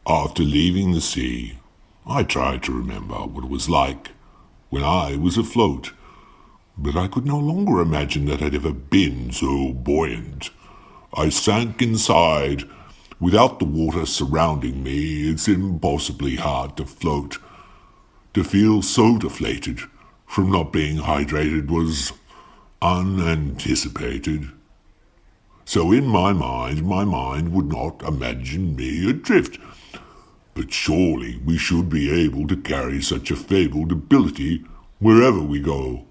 After leaving the sea, I tried to remember what it was like when I was afloat, but I could no longer imagine that I'd ever been so buoyant. I sank inside. Without the water surrounding me, it's impossibly hard to float. To feel so deflated from not being hydrated was unanticipated. So in my mind would not imagine me adrift. But surely we should be able to carry such a fabled ability wherever we go.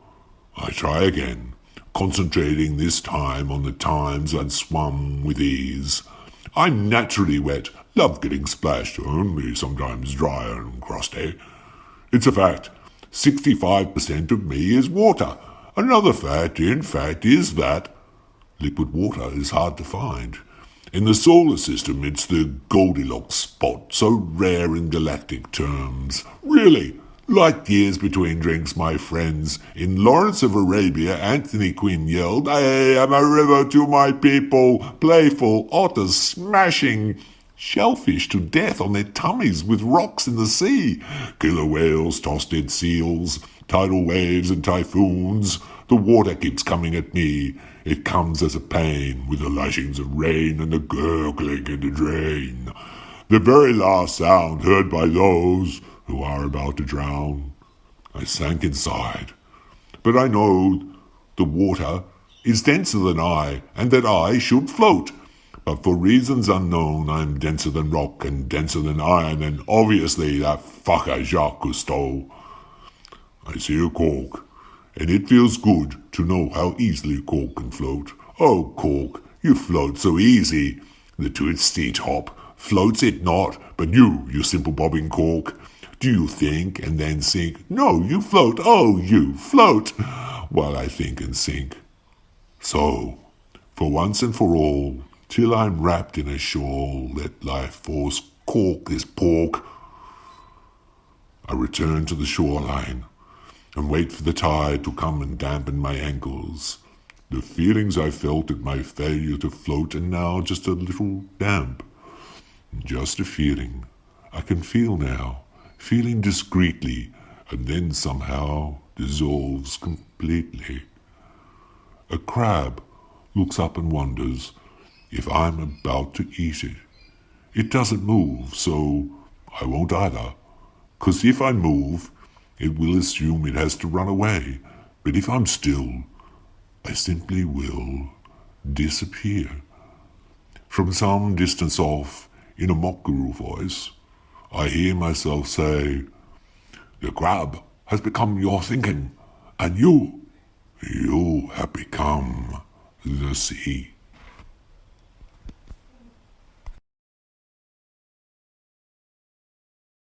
I try again, concentrating this time on the times I'd swum with ease. I'm naturally wet, love getting splashed, only sometimes dry and crusty. It's a fact. 65% of me is water. Another fact, in fact, is that liquid water is hard to find. In the solar system, it's the Goldilocks spot, so rare in galactic terms. Really, light years between drinks, my friends. In Lawrence of Arabia, Anthony Quinn yelled, "I am a river to my people, playful otters smashing shellfish to death on their tummies with rocks in the sea, killer whales toss dead seals, tidal waves and typhoons. The water keeps coming at me. It comes as a pain, with the lashings of rain and the gurgling in the drain. The very last sound heard by those who are about to drown." I sank inside. But I know the water is denser than I, and that I should float. But for reasons unknown, I'm denser than rock and denser than iron, and obviously that fucker Jacques Cousteau. I see a cork, and it feels good to know how easily cork can float. Oh, cork, you float so easy. The twisty top floats it not, but you simple bobbing cork. Do you think and then sink? No, you float, oh, you float, while I think and sink. So, for once and for all, till I'm wrapped in a shawl, let life force cork this pork. I return to the shoreline and wait for the tide to come and dampen my ankles. The feelings I felt at my failure to float are now just a little damp. Just a feeling. I can feel now, feeling discreetly, and then somehow dissolves completely. A crab looks up and wonders if I'm about to eat it. It doesn't move, so I won't either. 'Cause if I move, it will assume it has to run away. But if I'm still, I simply will disappear. From some distance off, in a mock-guru voice, I hear myself say, "The crab has become your thinking, and you have become the sea."